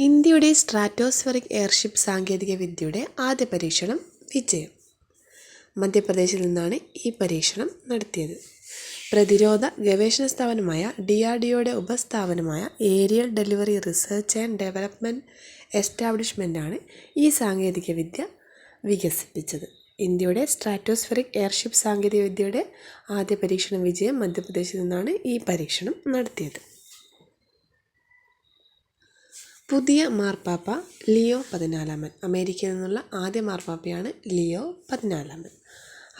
ഇന്ത്യയുടെ stratospheric airship സാങ്കേതികവിദ്യയുടെ ആദ്യ പരീക്ഷണം വിജയം. മധ്യപ്രദേശിൽ നിന്നാണ് ഈ പരീക്ഷണം നടത്തിയത്. പ്രതിരോധ ഗവേഷണ സ്ഥാപനമായ DRDOയുടെ ഉപസ്ഥാപനമായ aerial delivery research and development എസ്റ്റാബ്ലിഷ്മെൻ്റാണ് ഈ സാങ്കേതികവിദ്യ വികസിപ്പിച്ചത്. ഇന്ത്യയുടെ സ്ട്രാറ്റോസ്ഫെറിക് എയർഷിപ്പ് സാങ്കേതികവിദ്യയുടെ ആദ്യ പരീക്ഷണ വിജയം. മധ്യപ്രദേശിൽ നിന്നാണ് ഈ പരീക്ഷണം നടത്തിയത്. പുതിയ മാർപ്പാപ്പ ലിയോ 14. അമേരിക്കയിൽ നിന്നുള്ള ആദ്യ മാർപ്പാപ്പയാണ് ലിയോ 14.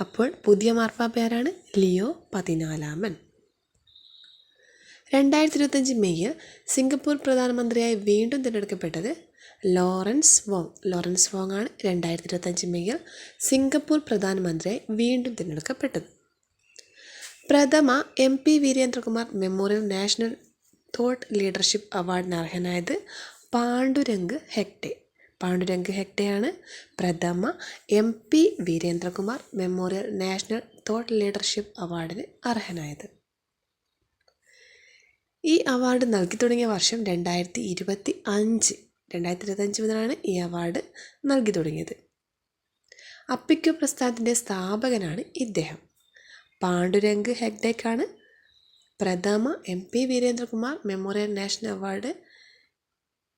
അപ്പോൾ പുതിയ മാർപ്പാപ്പ ആരാണ്? ലിയോ 14. 2025 മെയ്യിൽ സിംഗപ്പൂർ പ്രധാനമന്ത്രിയായി വീണ്ടും തിരഞ്ഞെടുക്കപ്പെട്ടത് ലോറൻസ് വോങ് ആണ് 2025 മെയ്യിൽ സിംഗപ്പൂർ പ്രധാനമന്ത്രിയായി വീണ്ടും തിരഞ്ഞെടുക്കപ്പെട്ടത്. പ്രഥമ MP Veerendrakumar memorial national thought leadership അവാർഡിന് അർഹനായത് പാണ്ഡുരംഗ് ഹെഗ്ഡെയാണ് പ്രഥമ MP Veerendrakumar memorial national thought leadership അവാർഡിന് അർഹനായത്. ഈ അവാർഡ് നൽകി തുടങ്ങിയ വർഷം 2025 മുതലാണ് ഈ അവാർഡ് നൽകി തുടങ്ങിയത്. അപ്പിക്കോ പ്രസ്ഥാനത്തിൻ്റെ സ്ഥാപകനാണ് ഇദ്ദേഹം. പാണ്ഡുരംഗ് ഹെഗ്ഡെക്കാണ് പ്രഥമ MP Veerendrakumar memorial national award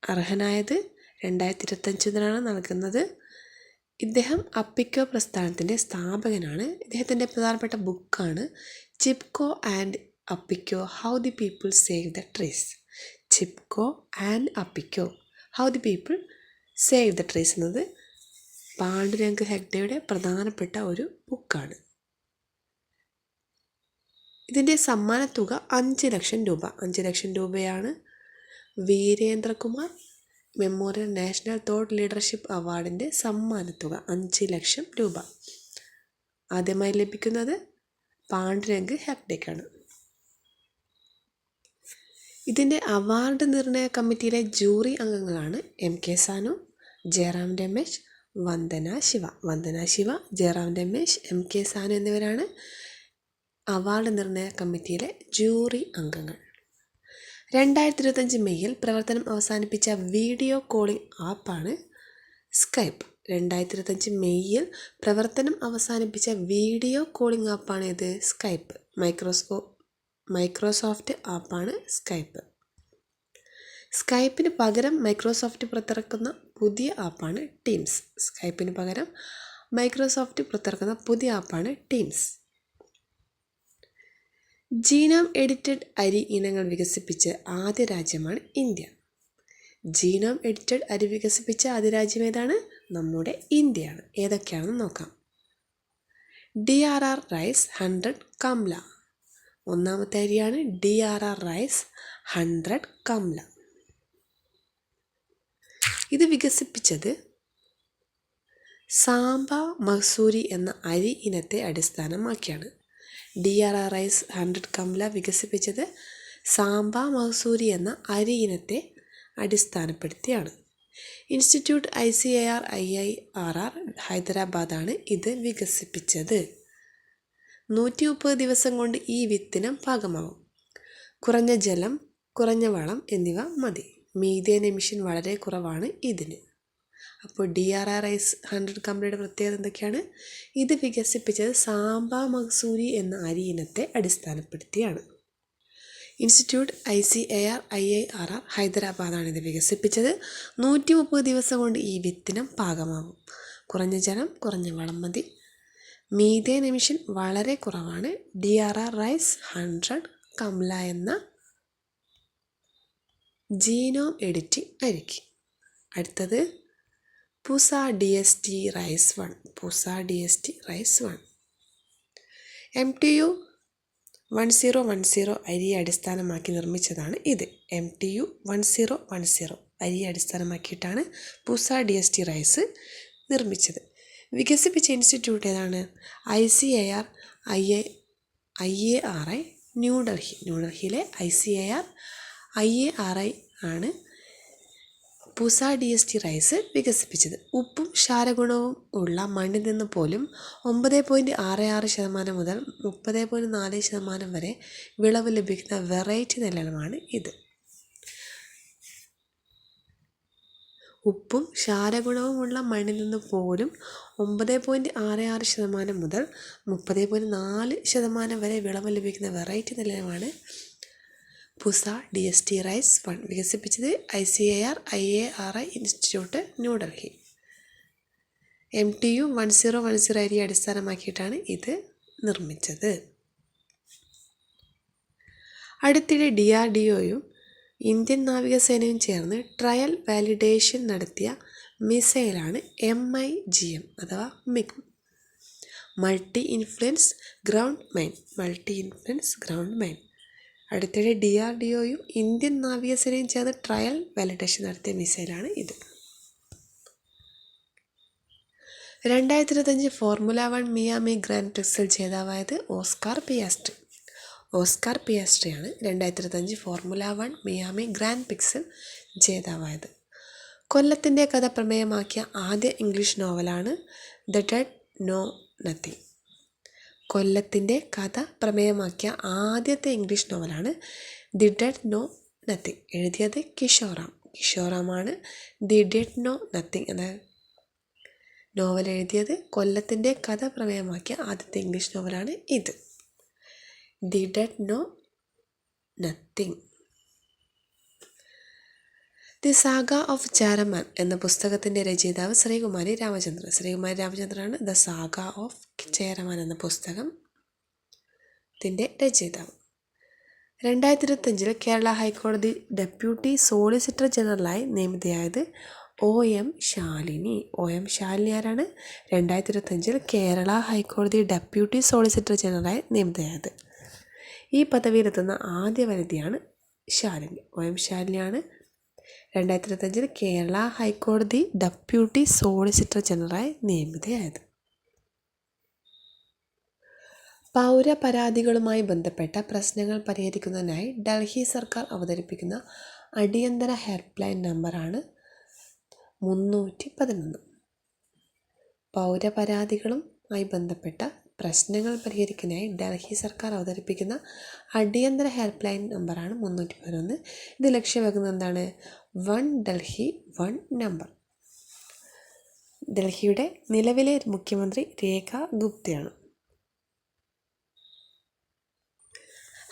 അർഹനായത്. 2025 മുതലാണ് നൽകുന്നത്. ഇദ്ദേഹം അപ്പിക്കോ പ്രസ്ഥാനത്തിൻ്റെ സ്ഥാപകനാണ്. ഇദ്ദേഹത്തിൻ്റെ പ്രധാനപ്പെട്ട ബുക്കാണ് Chipko and Appiko how the people save the trees. Chipko and Appiko how the people save the trees എന്നത് പാണ്ഡുരംഗ് ഹെഗ്ഡെയുടെ പ്രധാനപ്പെട്ട ഒരു ബുക്കാണ്. ഇതിൻ്റെ സമ്മാനത്തുക 5 ലക്ഷം രൂപ. 5 ലക്ഷം രൂപയാണ് Veerendrakumar memorial national thought leadership അവാർഡിൻ്റെ സമ്മാനത്തുക. 5 ലക്ഷം രൂപ ആദ്യമായി ലഭിക്കുന്നത് പാണ്ഡുരംഗ് ഹെഗ്ഡെക്കാണ്. ഇതിൻ്റെ അവാർഡ് നിർണയ കമ്മിറ്റിയിലെ ജൂറി അംഗങ്ങളാണ് MK സാനു, ജയറാം രമേശ്, വന്ദന ശിവ, ജയറാം രമേശ്, MK സാനു എന്നിവരാണ് അവാർഡ് നിർണയ കമ്മിറ്റിയിലെ ജൂറി അംഗങ്ങൾ. 2025 മെയ്യിൽ പ്രവർത്തനം അവസാനിപ്പിച്ച വീഡിയോ കോളിംഗ് ആപ്പാണ് സ്കൈപ്പ്. 2025 മെയ്യിൽ പ്രവർത്തനം അവസാനിപ്പിച്ച വീഡിയോ കോളിംഗ് ആപ്പാണ് ഇത് സ്കൈപ്പ്. മൈക്രോസോഫ്റ്റ് ആപ്പാണ് സ്കൈപ്പ്. സ്കൈപ്പിന് പകരം മൈക്രോസോഫ്റ്റ് പുറത്തിറക്കുന്ന പുതിയ ആപ്പാണ് ടീംസ്. സ്കൈപ്പിന് പകരം മൈക്രോസോഫ്റ്റ് പുറത്തിറക്കുന്ന പുതിയ ആപ്പാണ് ടീംസ്. ജീനോം എഡിറ്റഡ് അരി ഇനങ്ങൾ വികസിപ്പിച്ച ആദ്യ രാജ്യമാണ് ഇന്ത്യ. ജീനോം എഡിറ്റഡ് അരി വികസിപ്പിച്ച ആദ്യ രാജ്യം ഏതാണ്? നമ്മുടെ ഇന്ത്യയാണ്. ഏതൊക്കെയാണെന്ന് നോക്കാം. DRR rice 100 Kamala. ഒന്നാമത്തെ അരിയാണ് DRR റൈസ് 100 കംല. ഇത് വികസിപ്പിച്ചത് സാംബ മസൂരി എന്ന അരി ഇനത്തെ അടിസ്ഥാനമാക്കിയാണ്. DRR റൈസ് 100 കംല വികസിപ്പിച്ചത് സാംബ മസൂരി എന്ന അരി ഇനത്തെ അടിസ്ഥാനപ്പെടുത്തിയാണ്. ഇൻസ്റ്റിറ്റ്യൂട്ട് ICAR IIRR ഹൈദരാബാദാണ് ഇത് വികസിപ്പിച്ചത്. 130 ദിവസം കൊണ്ട് ഈ വിത്തിനം പാകമാകും. കുറഞ്ഞ ജലം, കുറഞ്ഞ വളം എന്നിവ മതി. മീഥേൻ എമിഷൻ വളരെ കുറവാണ് ഇതിന്. അപ്പോൾ DRR റൈസ് 100 കംലയുടെ പ്രത്യേകത എന്തൊക്കെയാണ്? ഇത് വികസിപ്പിച്ചത് സാംബ മസൂരി എന്ന അരി ഇനത്തെ അടിസ്ഥാനപ്പെടുത്തിയാണ്. ഇൻസ്റ്റിറ്റ്യൂട്ട് ICAR IIRR ഹൈദരാബാദാണ് ഇത് വികസിപ്പിച്ചത്. 130 ദിവസം കൊണ്ട് ഈ വിത്തിനം പാകമാകും. കുറഞ്ഞ ജലം, കുറഞ്ഞ വളം മതി. മീഥേൻ എമിഷൻ വളരെ കുറവാണ് DRR റൈസ് 100 കംല എന്ന ജീനോം എഡിറ്റിംഗ് അരിക്ക്. അടുത്തത് Pusa DST rice 1. Pusa DST rice 1 MTU 1010 അരിയെ അടിസ്ഥാനമാക്കി നിർമ്മിച്ചതാണ് ഇത്. MTU 1010 അരിയെ അടിസ്ഥാനമാക്കിയിട്ടാണ് പുസ DST റൈസ് നിർമ്മിച്ചത്. വികസിപ്പിച്ച ഇൻസ്റ്റിറ്റ്യൂട്ട് ഏതാണ്? ICAR IARI New Delhi. ന്യൂഡൽഹിയിലെ ICAR IARI ആണ് പുസ DST റൈസ് വികസിപ്പിച്ചത്. ഉപ്പും ക്ഷാരഗുണവും ഉള്ള മണ്ണിൽ നിന്ന് പോലും 9.66% മുതൽ 30.4% വരെ വിളവ് ലഭിക്കുന്ന വെറൈറ്റി നെല്ലിനമാണ് ഇത്. ഉപ്പും ക്ഷാരഗുണവുമുള്ള മണ്ണിൽ നിന്ന് പോലും 9.66% മുതൽ 30.4% വരെ വിളവ് ലഭിക്കുന്ന വെറൈറ്റി നെല്ലിനമാണ് പുസ DST റൈസ് 1 വികസിപ്പിച്ചത് ICAR-IARI ഇൻസ്റ്റിറ്റ്യൂട്ട്, ന്യൂഡൽഹി. MTU 1010 അരിയെ അടിസ്ഥാനമാക്കിയിട്ടാണ് ഇത് നിർമ്മിച്ചത്. അടുത്തിടെ DRDOയും ഇന്ത്യൻ നാവികസേനയും ചേർന്ന് ട്രയൽ വാലിഡേഷൻ നടത്തിയ മിസൈലാണ് MIGM അഥവാ MIG, multi influence ground mine. അടുത്തിടെ DRDOയും ഇന്ത്യൻ നാവികസേനയും ചേർന്ന് ട്രയൽ വാലിഡേഷൻ നടത്തിയ മിസൈലാണ് ഇത്. 2025 ഫോർമുല 1 മിയാമി ഗ്രാൻഡ് പ്രിക്സിൽ ജേതാവായത് ഓസ്കാർ പിയാസ്ട്രിയാണ് 2025 ഫോർമുല 1 മിയാമി ഗ്രാൻഡ് പ്രിക്സിൽ ജേതാവായത്. കൊല്ലത്തിൻ്റെ കഥ പ്രമേയമാക്കിയ ആദ്യ ഇംഗ്ലീഷ് നോവലാണ് ദ ഡെഡ് നോ നത്തിങ്. കൊല്ലത്തിൻ്റെ കഥ പ്രമേയമാക്കിയ ആദ്യത്തെ ഇംഗ്ലീഷ് നോവലാണ് ദി ഡെഡ് നോ നത്തിങ്. എഴുതിയത് കിഷോറാമാണ് ദി ഡെഡ് നോ നത്തിങ് എന്ന നോവൽ എഴുതിയത്. കൊല്ലത്തിൻ്റെ കഥ പ്രമേയമാക്കിയ ആദ്യത്തെ ഇംഗ്ലീഷ് നോവലാണ് ഇത്, the dead know nothing. The saga of Cheraman എന്ന പുസ്തകത്തിൻ്റെ രചയിതാവ് ശ്രീകുമാരി രാമചന്ദ്രനാണ് ദ സാഗ ഓഫ് ചേരമാൻ എന്ന പുസ്തകത്തിൻ്റെ രചയിതാവ്. 2025 കേരള ഹൈക്കോടതി ഡെപ്യൂട്ടി സോളിസിറ്റർ ജനറലായി നിയമിതയായത് OM ശാലിനി. ആരാണ്? 2025 കേരള ഹൈക്കോടതി ഡെപ്യൂട്ടി സോളിസിറ്റർ ജനറലായി നിയമിതയായത്. ഈ പദവിയിലെത്തുന്ന ആദ്യ വനിതയാണ് ശാലിനി. OM ശാലിനിയാണ് 2025 കേരള ഹൈക്കോടതി ഡെപ്യൂട്ടി സോളിസിറ്റർ ജനറലായി നിയമിതയായത്. പൗരപരാതികളുമായി ബന്ധപ്പെട്ട പ്രശ്നങ്ങൾ പരിഹരിക്കുന്നതിനായി ഡൽഹി സർക്കാർ അവതരിപ്പിക്കുന്ന അടിയന്തര ഹെൽപ്പ് ലൈൻ നമ്പറാണ് 311. പൗരപരാതികളുമായി ബന്ധപ്പെട്ട പ്രശ്നങ്ങൾ പരിഹരിക്കുന്നതിനായി ഡൽഹി സർക്കാർ അവതരിപ്പിക്കുന്ന അടിയന്തര ഹെൽപ്പ് ലൈൻ നമ്പറാണ് 311. ഇത് ലക്ഷ്യമാക്കുന്നത് എന്താണ്? One Delhi one number. ഡൽഹിയുടെ നിലവിലെ മുഖ്യമന്ത്രി രേഖ ഗുപ്തയാണ്.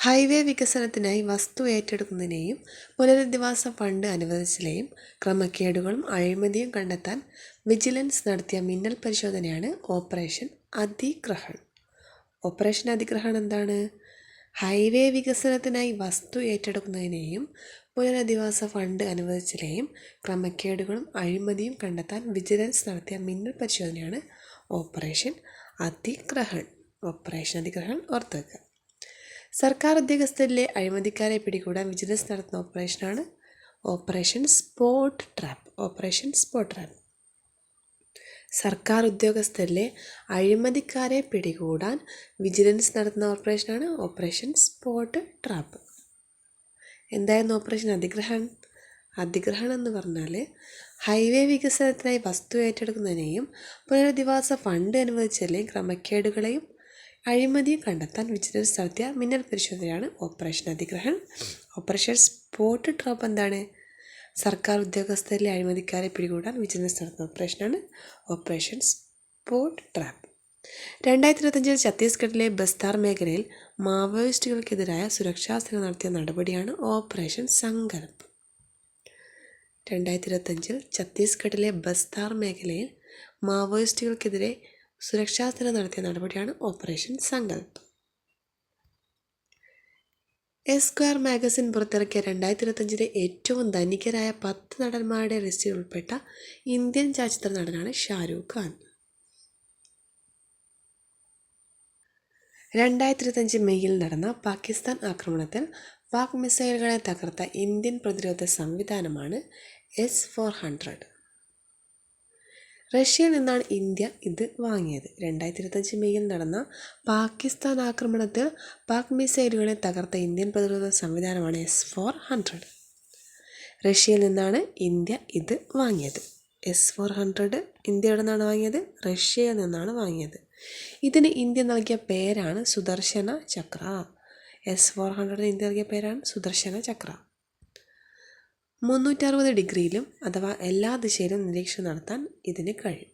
ഹൈവേ വികസനത്തിനായി വസ്തു ഏറ്റെടുക്കുന്നതിനെയും പുനരധിവാസ ഫണ്ട് അനുവദിച്ചതിലെയും ക്രമക്കേടുകളും അഴിമതിയും കണ്ടെത്താൻ വിജിലൻസ് നടത്തിയ മിന്നൽ പരിശോധനയാണ് ഓപ്പറേഷൻ അതിഗ്രഹൺ. എന്താണ്? ഹൈവേ വികസനത്തിനായി വസ്തു ഏറ്റെടുക്കുന്നതിനെയും പുനരധിവാസ ഫണ്ട് അനുവദിച്ചതിലെയും ക്രമക്കേടുകളും അഴിമതിയും കണ്ടെത്താൻ വിജിലൻസ് നടത്തിയ മിന്നൽ പരിശോധനയാണ് ഓപ്പറേഷൻ അതിഗ്രഹൺ. ഓർത്തുവെക്കുക. സർക്കാർ ഉദ്യോഗസ്ഥരിലെ അഴിമതിക്കാരെ പിടികൂടാൻ വിജിലൻസ് നടത്തുന്ന ഓപ്പറേഷനാണ് ഓപ്പറേഷൻ സ്പോട്ട് ട്രാപ്പ്. സർക്കാർ ഉദ്യോഗസ്ഥരിലെ അഴിമതിക്കാരെ പിടികൂടാൻ വിജിലൻസ് നടത്തുന്ന ഓപ്പറേഷനാണ് ഓപ്പറേഷൻ സ്പോട്ട് ട്രാപ്പ്. എന്തായിരുന്നു ഓപ്പറേഷൻ അതിഗ്രഹൺ എന്ന് പറഞ്ഞാൽ ഹൈവേ വികസനത്തിനായി വസ്തു ഏറ്റെടുക്കുന്നതിനെയും പുനരധിവാസ ഫണ്ട് അനുവദിച്ചതിലെയും ക്രമക്കേടുകളെയും അഴിമതിയും കണ്ടെത്താൻ വിജിലൻസ് നടത്തിയ മിന്നൽ പരിശോധനയാണ് ഓപ്പറേഷൻ അതിഗ്രഹൺ. ഓപ്പറേഷൻ സ്പോട്ട് ട്രാപ്പ് എന്താണ്? സർക്കാർ ഉദ്യോഗസ്ഥരിലെ അഴിമതിക്കാരെ പിടികൂടാൻ വിജിലൻസ് നടത്തുന്ന ഓപ്പറേഷനാണ് ഓപ്പറേഷൻ സ്പോട്ട് ട്രാപ്പ്. 2025 ഛത്തീസ്ഗഡിലെ ബസ്താർ മേഖലയിൽ മാവോയിസ്റ്റുകൾക്കെതിരായ സുരക്ഷാ സേന നടത്തിയ നടപടിയാണ് ഓപ്പറേഷൻ സങ്കൽപ്. 2025 ഛത്തീസ്ഗഡിലെ ബസ്താർ മേഖലയിൽ മാവോയിസ്റ്റുകൾക്കെതിരെ സുരക്ഷാ സേന നടത്തിയ നടപടിയാണ് ഓപ്പറേഷൻ സങ്കൽപ്. എസ്ക്വയർ മാഗസിൻ പുറത്തിറക്കിയ 2025 ഏറ്റവും ധനികരായ 10 നടന്മാരുടെ ലിസ്റ്റിൽ ഉൾപ്പെട്ട ഇന്ത്യൻ ചലച്ചിത്ര നടനാണ് ഷാരൂഖ് ഖാൻ. 2025 മെയ്യിൽ നടന്ന പാകിസ്ഥാൻ ആക്രമണത്തിൽ പാക് മിസൈലുകളെ തകർത്ത ഇന്ത്യൻ പ്രതിരോധ സംവിധാനമാണ് S-400. റഷ്യയിൽ നിന്നാണ് ഇന്ത്യ ഇത് വാങ്ങിയത്. 2025 മെയ്യിൽ നടന്ന പാകിസ്ഥാൻ ആക്രമണത്തിൽ പാക് മിസൈലുകളെ തകർത്ത ഇന്ത്യൻ പ്രതിരോധ സംവിധാനമാണ് S-400. റഷ്യയിൽ നിന്നാണ് ഇന്ത്യ ഇത് വാങ്ങിയത്. S-400 ഇന്ത്യയുടെ നിന്നാണ് വാങ്ങിയത്, റഷ്യയിൽ നിന്നാണ് വാങ്ങിയത്. ഇതിന് ഇന്ത്യ നൽകിയ പേരാണ് സുദർശന ചക്ര. S-400 ഇന്ത്യ നൽകിയ പേരാണ് സുദർശന ചക്ര. 360 ഡിഗ്രിയിലും അഥവാ എല്ലാ ദിശയിലും നിരീക്ഷണം നടത്താൻ ഇതിന് കഴിയും.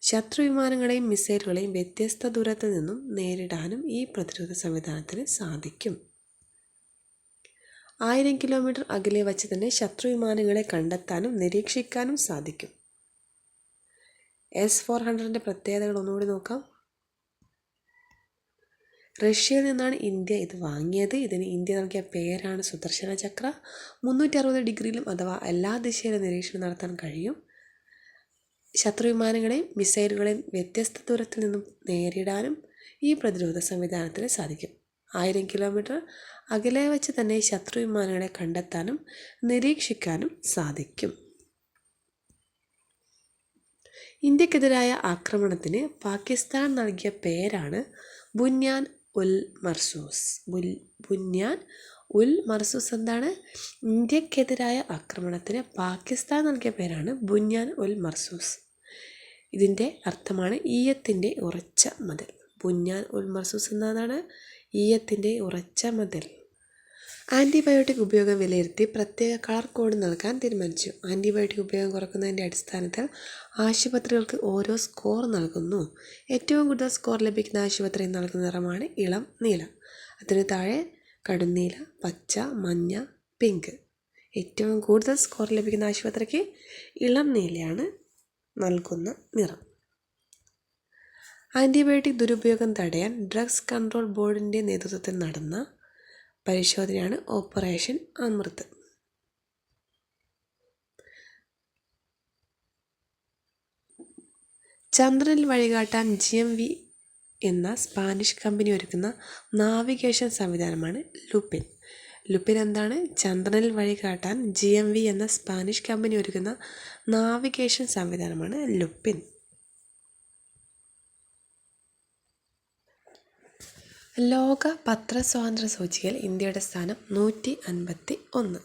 ശത്രു വിമാനങ്ങളെയും മിസൈലുകളെയും വ്യത്യസ്ത ദൂരത്തിൽ നിന്നും നേരിടാനും ഈ പ്രതിരോധ സംവിധാനത്തിന് സാധിക്കും. 1000 കിലോമീറ്റർ അകലെ വച്ച് തന്നെ ശത്രു വിമാനങ്ങളെ കണ്ടെത്താനും നിരീക്ഷിക്കാനും സാധിക്കും. S-400ൻ്റെ പ്രത്യേകതകൾ ഒന്നുകൂടി നോക്കാം. റഷ്യയിൽ നിന്നാണ് ഇന്ത്യ ഇത് വാങ്ങിയത്. ഇതിന് ഇന്ത്യ നൽകിയ പേരാണ് സുദർശന ചക്ര. 360 ഡിഗ്രിയിലും അഥവാ എല്ലാ ദിശയിലും നിരീക്ഷണം നടത്താൻ കഴിയും. ശത്രു വിമാനങ്ങളെയും മിസൈലുകളെയും വ്യത്യസ്ത ദൂരത്തിൽ നിന്നും നേരിടാനും ഈ പ്രതിരോധ സംവിധാനത്തിന് സാധിക്കും. 1000 കിലോമീറ്റർ അകലെ വച്ച് തന്നെ ശത്രു വിമാനങ്ങളെ കണ്ടെത്താനും നിരീക്ഷിക്കാനും സാധിക്കും. ഇന്ത്യക്കെതിരായ ആക്രമണത്തിന് പാകിസ്ഥാൻ നൽകിയ പേരാണ് ബുന്യാൻ ഉൽ മർസൂസ്. ബുന്യാൻ ഉൽ മർസൂസ് എന്താണ്? ഇന്ത്യക്കെതിരായ ആക്രമണത്തിന് പാകിസ്ഥാൻ നൽകിയ പേരാണ് ബുന്യാൻ ഉൽ മർസൂസ്. ഇതിൻ്റെ അർത്ഥമാണ് ഈയത്തിൻ്റെ ഉറച്ച മതിൽ. ബുന്യാൻ ഉൽ മർസൂസ് എന്നതാണ് ഈയത്തിൻ്റെ ഉറച്ച മതിൽ. ആൻറ്റിബയോട്ടിക് ഉപയോഗം വിലയിരുത്തി പ്രത്യേക കളർ കോഡ് നൽകാൻ തീരുമാനിച്ചു. ആൻറ്റിബയോട്ടിക് ഉപയോഗം കുറയ്ക്കുന്നതിൻ്റെ അടിസ്ഥാനത്തിൽ ആശുപത്രികൾക്ക് ഓരോ സ്കോർ നൽകുന്നു. ഏറ്റവും കൂടുതൽ സ്കോർ ലഭിക്കുന്ന ആശുപത്രി നൽകുന്ന നിറമാണ് ഇളം നീല. അതിന് താഴെ കടുന്നീല, പച്ച, മഞ്ഞ, പിങ്ക്. ഏറ്റവും കൂടുതൽ സ്കോർ ലഭിക്കുന്ന ആശുപത്രിക്ക് ഇളം നീലയാണ് നൽകുന്ന നിറം. ആൻറ്റിബയോട്ടിക് ദുരുപയോഗം തടയാൻ ഡ്രഗ്സ് കൺട്രോൾ ബോർഡിൻ്റെ നേതൃത്വത്തിൽ നടന്ന പരിശോധനയാണ് ഓപ്പറേഷൻ അമൃത്. ചന്ദ്രനിൽ വഴികാട്ടാൻ GMV എന്ന സ്പാനിഷ് കമ്പനി ഒരുക്കുന്ന നാവിഗേഷൻ സംവിധാനമാണ് ലുപിൻ. ലുപിൻ എന്താണ്? ചന്ദ്രനിൽ വഴികാട്ടാൻ GMV എന്ന സ്പാനിഷ് കമ്പനി ഒരുക്കുന്ന നാവിഗേഷൻ സംവിധാനമാണ് ലുപിൻ. ലോക പത്രസ്വാതന്ത്ര്യ സൂചികയിൽ ഇന്ത്യയുടെ സ്ഥാനം 151.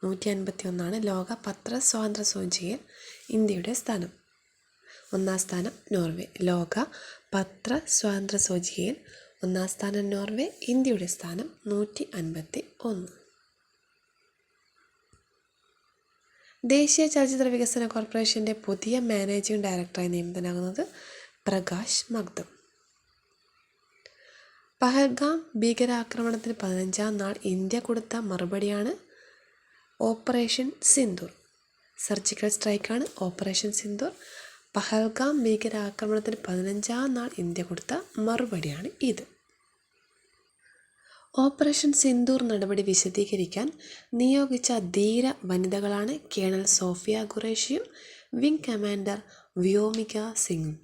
151 ലോക പത്രസ്വാതന്ത്ര്യ സൂചികയിൽ ഇന്ത്യയുടെ സ്ഥാനം. 1-ാം സ്ഥാനം നോർവേ. ലോക പത്രസ്വാതന്ത്ര്യ സൂചികയിൽ 1-ാം സ്ഥാനം നോർവേ. ഇന്ത്യയുടെ സ്ഥാനം 151. ദേശീയ ചലച്ചിത്ര വികസന കോർപ്പറേഷൻ്റെ പുതിയ മാനേജിംഗ് ഡയറക്ടറായി നിയമിതനാകുന്നത് പ്രകാശ് മഗ്ദം. പഹൽഗാം ഭീകരാക്രമണത്തിന് 15-ാം നാൾ ഇന്ത്യ കൊടുത്ത മറുപടിയാണ് ഓപ്പറേഷൻ സിന്ദൂർ. സർജിക്കൽ സ്ട്രൈക്കാണ് ഓപ്പറേഷൻ സിന്ദൂർ. പഹൽഗാം ഭീകരാക്രമണത്തിന് 15-ാം നാൾ ഇന്ത്യ കൊടുത്ത മറുപടിയാണ് ഇത്. ഓപ്പറേഷൻ സിന്ദൂർ നടപടി വിശദീകരിക്കാൻ നിയോഗിച്ച ധീര വനിതകളാണ് കേണൽ സോഫിയ ഖുറേഷിയും വിംഗ് കമാൻഡർ വ്യോമിക സിംഗും.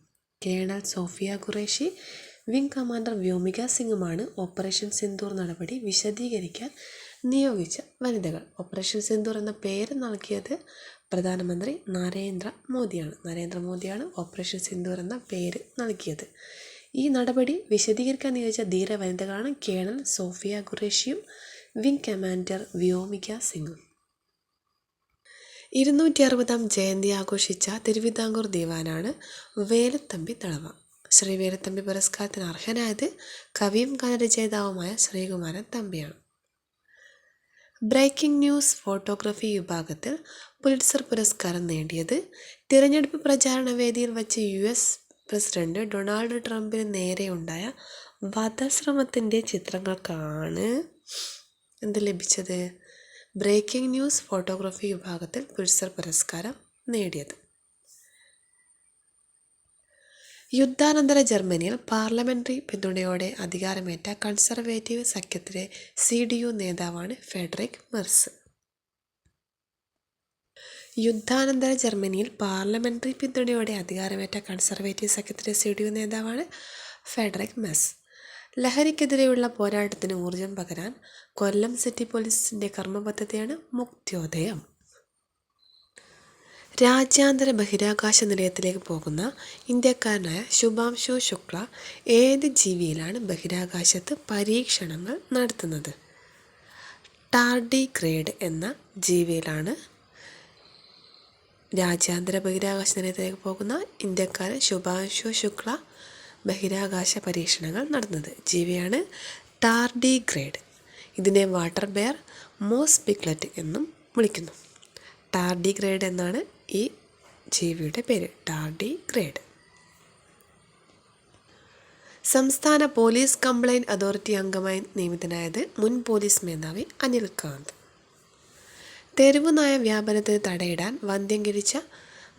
Colonel Sofiya Qureshi, wing commander Vyomika സിംഗുമാണ് ഓപ്പറേഷൻ സിന്ദൂർ നടപടി വിശദീകരിക്കാൻ നിയോഗിച്ച വനിതകൾ. ഓപ്പറേഷൻ സിന്ദൂർ എന്ന പേര് നൽകിയത് പ്രധാനമന്ത്രി നരേന്ദ്രമോദിയാണ് ഓപ്പറേഷൻ സിന്ദൂർ എന്ന പേര് നൽകിയത്. ഈ നടപടി വിശദീകരിക്കാൻ നിയോഗിച്ച ധീര വനിതകളാണ് കേണൽ സോഫിയ ഖുറേഷിയും വിംഗ് കമാൻഡർ വ്യോമിക സിംഗും. 260-ാം ജയന്തി ആഘോഷിച്ച തിരുവിതാംകൂർ ദിവാനാണ് വേലുത്തമ്പി ദളവ. ശ്രീ വേലുത്തമ്പി പുരസ്കാരത്തിന് അർഹനായത് കവിയും ഗാനരചയിതാവുമായ ശ്രീകുമാരൻ തമ്പിയാണ്. ബ്രേക്കിംഗ് ന്യൂസ് ഫോട്ടോഗ്രാഫി വിഭാഗത്തിൽ പുലിറ്റ്സർ പുരസ്കാരം നേടിയത് തിരഞ്ഞെടുപ്പ് പ്രചാരണ വേദിയിൽ വച്ച് US പ്രസിഡന്റ് ഡൊണാൾഡ് ട്രംപിന് നേരെയുണ്ടായ വധശ്രമത്തിൻ്റെ ചിത്രങ്ങൾക്കാണ് എന്ത് ലഭിച്ചത്? ബ്രേക്കിംഗ് ന്യൂസ് ഫോട്ടോഗ്രാഫി വിഭാഗത്തിൽ പുലിറ്റ്സർ പുരസ്കാരം നേടിയത്. യുദ്ധാനന്തര ജർമ്മനിയിൽ പാർലമെൻ്ററി പിന്തുണയോടെ അധികാരമേറ്റ കൺസർവേറ്റീവ് സഖ്യത്തിലെ CDU നേതാവാണ് ഫ്രെഡറിക് മെർസ്. യുദ്ധാനന്തര ജർമ്മനിയിൽ പാർലമെൻ്ററി പിന്തുണയോടെ അധികാരമേറ്റ കൺസർവേറ്റീവ് സഖ്യത്തിലെ CDU നേതാവാണ് ഫ്രെഡറിക് മെർസ്. ലഹരിക്കെതിരെയുള്ള പോരാട്ടത്തിന് ഊർജം പകരാൻ കൊല്ലം സിറ്റി പോലീസിൻ്റെ കർമ്മപദ്ധതിയാണ് മുക്തോദയം. രാജ്യാന്തര ബഹിരാകാശ നിലയത്തിലേക്ക് പോകുന്ന ഇന്ത്യക്കാരനായ ശുഭാംശു ശുക്ല ഏത് ജീവിയിലാണ് ബഹിരാകാശത്ത് പരീക്ഷണങ്ങൾ നടത്തുന്നത്? ടാർഡിഗ്രേഡ് എന്ന ജീവിയിലാണ് രാജ്യാന്തര ബഹിരാകാശ നിലയത്തിലേക്ക് പോകുന്ന ഇന്ത്യക്കാരൻ ശുഭാംശു ശുക്ല ബഹിരാകാശ പരീക്ഷണങ്ങൾ നടത്തുന്നത്. ജീവിയാണ് ടാർഡിഗ്രേഡ്. ഇതിനെ വാട്ടർ ബെയർ, മോസ് പിഗ്ലറ്റ് എന്നും വിളിക്കുന്നു. ടാർഡിഗ്രേഡ് എന്നാണ് ഈ ജീവിയുടെ പേര്. ടാർഡിഗ്രേഡ്. സംസ്ഥാന പോലീസ് കംപ്ലയിൻറ്റ് അതോറിറ്റി അംഗമായി നിയമിതനായത് മുൻ പോലീസ് മേധാവി അനിൽ കാന്ത്. തെരുവു നായ വ്യാപനത്തിന് തടയിടാൻ വന്ധ്യംകരിച്ച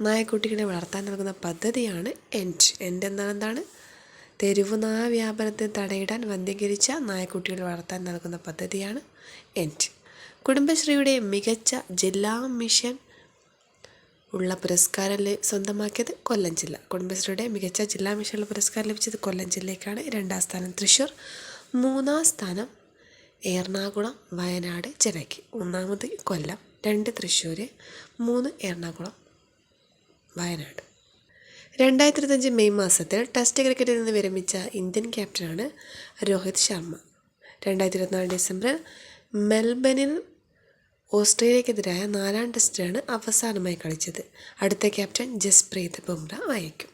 നായക്കുട്ടികളെ വളർത്താൻ നൽകുന്ന പദ്ധതിയാണ് എൻഡ്. എൻഡ് എന്താണ്? തെരുവു നായ വ്യാപനത്തിന് തടയിടാൻ വന്ധ്യംകരിച്ച നായക്കുട്ടികളെ വളർത്താൻ നൽകുന്ന പദ്ധതിയാണ് എൻഡ്. കുടുംബശ്രീയുടെ മികച്ച ജില്ലാ മിഷൻ ഉള്ള പുരസ്കാരം സ്വന്തമാക്കിയത് കൊല്ലം ജില്ല. കുടുംബശ്രീയുടെ മികച്ച ജില്ലാ മിഷനുള്ള പുരസ്കാരം ലഭിച്ചത് കൊല്ലം ജില്ലയ്ക്കാണ്. 2ാം സ്ഥാനം തൃശ്ശൂർ, 3ാം സ്ഥാനം എറണാകുളം, വയനാട് ജില്ലയ്ക്ക്. 1ാമത് കൊല്ലം, 2 തൃശ്ശൂർ, 3 എറണാകുളം, വയനാട്. 2025 മെയ് മാസത്തിൽ ടെസ്റ്റ് ക്രിക്കറ്റിൽ നിന്ന് വിരമിച്ച ഇന്ത്യൻ ക്യാപ്റ്റനാണ് രോഹിത് ശർമ്മ. 2024 ഡിസംബറിൽ മെൽബണിൽ ഓസ്ട്രേലിയക്കെതിരായ 4ാം ടെസ്റ്റിലാണ് അവസാനമായി കളിച്ചത്. അടുത്ത ക്യാപ്റ്റൻ ജസ്പ്രീത് ബുംറ ആയിരിക്കും.